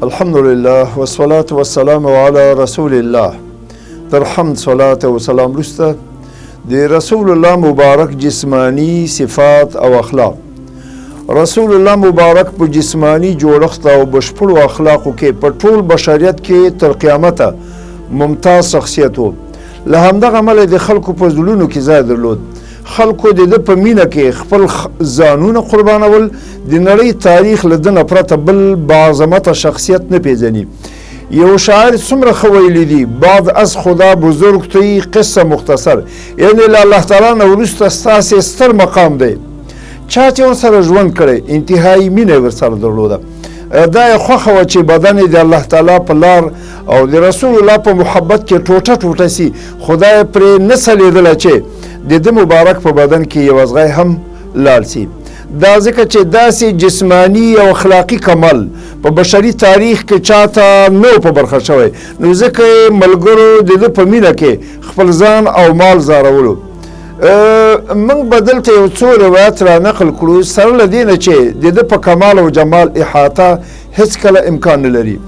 الحمدلله والصلاة والسلام علی رسول الله. در حمد صلات و سلام رسته د رسول الله مبارک جسمانی صفات او اخلاق. رسول الله مبارک په جسمانی جوړښت او بشپړو اخلاقو کې په ټول بشریت کې تر قیامته ممتاز شخصیت و. له همدغه امله د خلکو په زړونو کې ځای درلود. خلکو د ده په مینه کې خپل ځانونه قربانول. د نړۍ تاریخ له ده نه پرته بل باعظمته شخصیت نه پیژني. یو شاعر څومره ښه ویلی دي: بعد از خدا بزرگ توی قصه مختصر، یعنې له الله تعالی نه وروسته ستاسې ستر مقام دی. چا چې ورسره ژوند کړی انتهایي مینه یې ورسره درلوده. دا یې خوښه وه چې بدن یې د الله تعالی په لار او د رسول الله په محبت کې ټوټه ټوټه سي. خدای پرې نه څلیدله چې د ده مبارک په بدن کې یو ازغی هم لاړ سي. دا ځکه چې داسې جسمانی او اخلاقي کمال په بشري تاریخ کې چاته نه په برخه شوی، نو ځکه یې ملګرو د ده په مینه کې خپل ځان او مال زارولو. موږ به دلته یو څو روایت را نقل کړو سره له دې نه چې د ده په کمال او جمال احاطه هېڅکله امکان نه لري.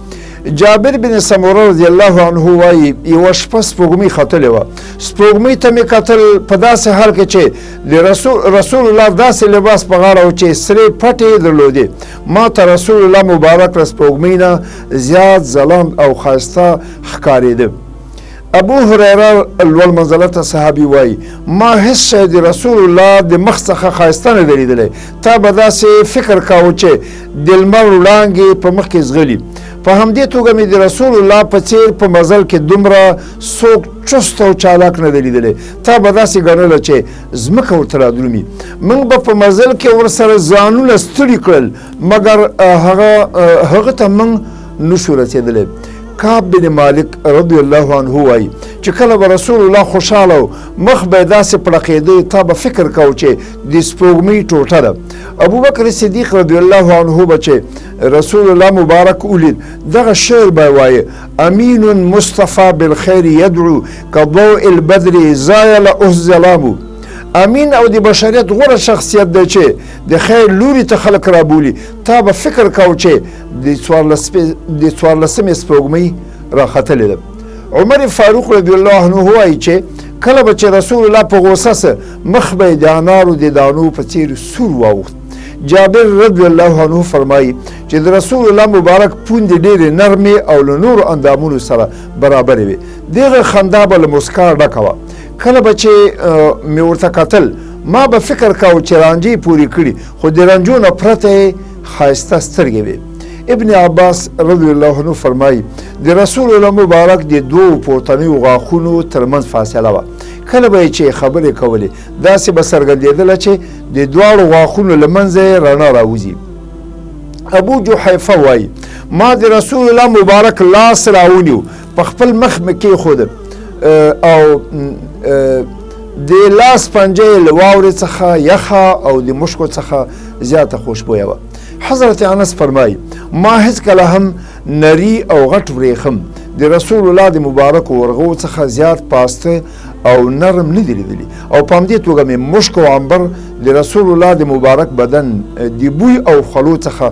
جابر بن سموره رضی الله عنه وایي یوه شپه سپوږمۍ ختلې وه. سپوږمۍ ته مې کتل په داسې حال کې چې د رسول الله داسې لباس په غاړه و چې سرې پټې درلودې. ما ته رسول الله مبارک له سپوږمۍ نه زیات ځلند او ښایسته ښکارېده. ابو هریره لوړ منزلته صحابي وایي ما هیڅ شی د رسول الله د مخ څخه ښایسته نه دی لیدلی. تا به داسې فکر کاوه چې د لمر وړانګې په مخ کې ځغلي. په همدې توګه مې د رسول الله په څیر په مزل کې دومره څوک چست او چالاک نه دی لیدلی. تا به داسې ګڼله چې ځمکه ورته رادرومي. موږ به په مزل کې ورسره ځانونه ستړي کړل، مګر هغه ته موږ نشو رسېدلی. کعب بن مالک رضی الله عنه وایي چې کله به رسول الله خوشحاله و مخ به یې داسې پړقېده تا به فکر کوو چې د سپوږمۍ ټوټه ده. ابوبکر صدیق رضی الله عنه به چې رسول الله مبارک ولید دغه شعر به وایي: امین مصطفی بالخیر یدعو کضوء البدر زایل الظلام. امین او د بشریت غوره شخصیت دی چې د خیر لوري ته خلک رابولي. تا به فکر کوو چې د څوارلسمې سپوږمۍ راختلې ده. عمر فاروق رضی الله عنه وایي چې کله به چې رسول الله په غوسه سه مخ به یې د انارو د دانو په څیر سور واوښت. جابر رضی الله عنه فرمایي چې د رسول الله مبارک پوندې ډېرې نرمې او له نورو اندامونو سره برابرې وې. دغه خندا به له مسکا ډکه وه. کله به چې مې ورته کتل ما به فکر کاوه چې رانجې پورې کړي، خو د رنجو نه پرته یې ښایسته سترګې وې. ابن عباس رضی الله عنه فرمایي د رسول الله مبارک د دوو پورتنیو غاښونو ترمنځ فاصله وه. کله به یې چې خبرې کولې داسې به څرګندېدله چې د دواړو غاښونو له منځه یې رڼا راوځي. ابو جحیفه وایي ما د رسول الله مبارک لاس راونیو، په خپل مخ مې کېښوده او د لاس پنجه یې له واورې څخه یخه او د مشکو څخه زیاته خوشبویه وه. حضرت انس فرمایي ما هېڅکله هم نري او غټ ورېښم د رسول الله د مبارکو ورغو څخه زیات پاسته او نرم نه دی لیدلی، او په همدې توګه مې مشک او عنبر د رسول الله د مبارک بدن د بوی او خلو څخه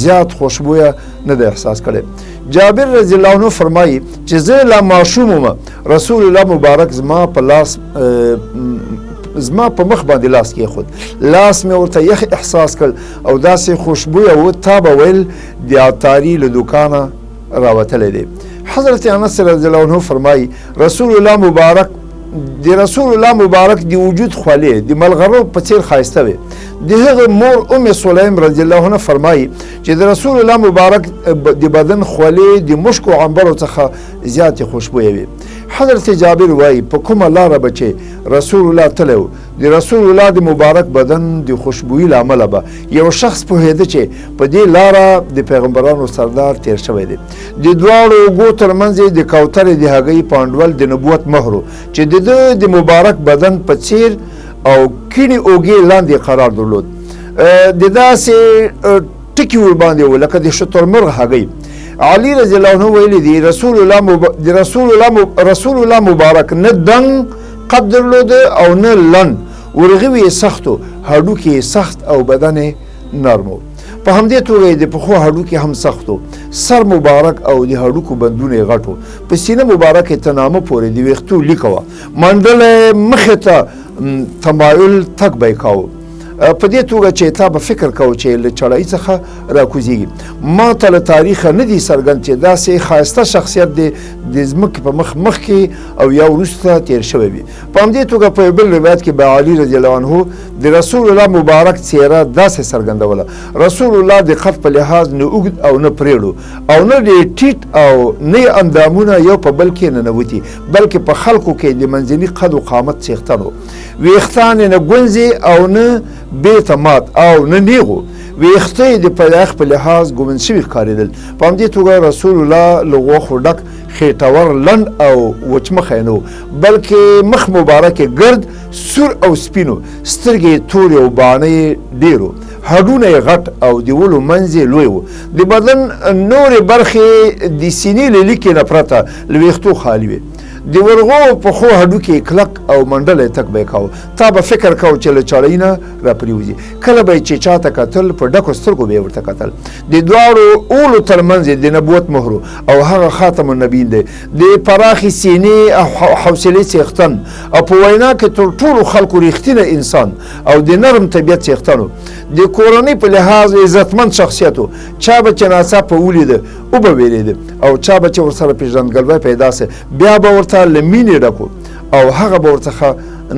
زیات خوشبویه نه دی احساس کړی. جابر رضی الله عنه فرمایي چې زه لا ماشوم وم، رسول الله مبارک زما په مخ باندې لاس کېښود. لاس مې ورته یخ احساس کړ او داسې خوشبویه و تا به ویل د عطاري له دوکانه راوتلی دی. حضرت انس رضی الله عنه فرمایي رسول الله مبارک د وجود خولې د ملغرو په څیر ښایسته وې. د هغه مور ام سلیم رضی الله عنه فرمایي چې د رسول الله مبارک د بدن خولې د مشک او عنبرو څخه زیاتې خوشبویه وې. حضرت جابر وایي په کومه لاره به چې رسول الله تللی و د رسول الله د مبارک بدن د خوشبویي له امله به یو شخص پوهېده چې په دې لاره د پیغمبرانو سردار تیر شوی دی. د دواړو اوږو ترمنځ یې د کوترې د هګۍ پانډول د نبوت مهر و چې د ده د مبارک بدن په څیر او کیڼې اوږې لاندې قرار درلود. د داسې ټکي ورباندې و لکه د شترمرغ هګۍ. علی رضی الله عنه ویلی دی رسول الله مبارک نه دنګ قد درلوده او نه لن، ورغوی سخت و هډوکې سخت او بدن نرم و. په همدې توګه یې د پښو هډوکي هم سختو، سر مبارک او د هډوکو بندونه یې غټ و، په سینه مبارک یې تنامه پورې د ویښتو لیکه وه، منډله مخې ته تمایل تګ به یې کاوه. په دې توګه چې تا به فکر کوو چې له چړای څخه راکوزیږي. ما ته له تاریخه نه دي څرګند چې داسې ښایسته شخصیت دی د ځمکې په مخ کې او یا وروسته تیر شوی وي. په همدې توګه په یو بل روایت کې به علي رضی الله عنه د رسول الله مبارک څیره داسې څرګندوله. رسول الله د قد په لحاظ نه اوږد او نه پریړو او نه د ټیټ او نه اندامونه یو په بل کې ننوتي، بلکې په خلکو کې د منځني قد و قامت څښتن و. ویښتان یې نه ګونځې او نه بیته مات او نه نیغو، ویښته یې د پیدایښت په لحاظ ګومن شوي ښکارېدل. په همدې توګه رسول الله له غوښو ډک خېټور لنډ او وچمخی نه و، بلکې مخ مبارک یې ګرد سور او سپینو، سترګې یې تورې او باڼه یې ډېرو، هډونه یې غټ او د ولو منځ یې لوی و. د بدن نورې برخې د سینې له لیکې نه پرته له ویښتو خالي وې. د ورغو پښو هډوکي کلک او منډلی تک به یې کاوه. تا به فکر کوو چې له چړۍ نه راپرېوځي. کله به یې چې چاته کتل په ډکو سترګو به یې ورته کتل. د دواړو اولو ترمنځ یې د نبوت مهر او هغه خاتم النبیین دی، د پراخې سینې او حوصلې څښتن او په وینا کې تر ټولو خلکو ریښتینی انسان او د نرم طبیعت څښتن و. د کورنۍ په لحاظ عزتمند شخصیت و. چا به چې ناڅاپه ولیده وبه ویرېده او چا به چې ورسره پېژندګلوی پیدا سي بیا به ورته له مینې ډکو او هغه به ورڅخه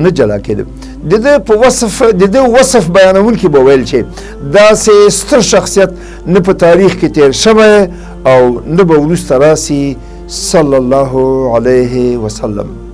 نه جلا کېده. د ده وصف بیانونکي به ویل چې داسې ستر شخصیت نه په تاریخ کې تیر شوی او نه به وروسته راسي صلی الله علیه وسلم.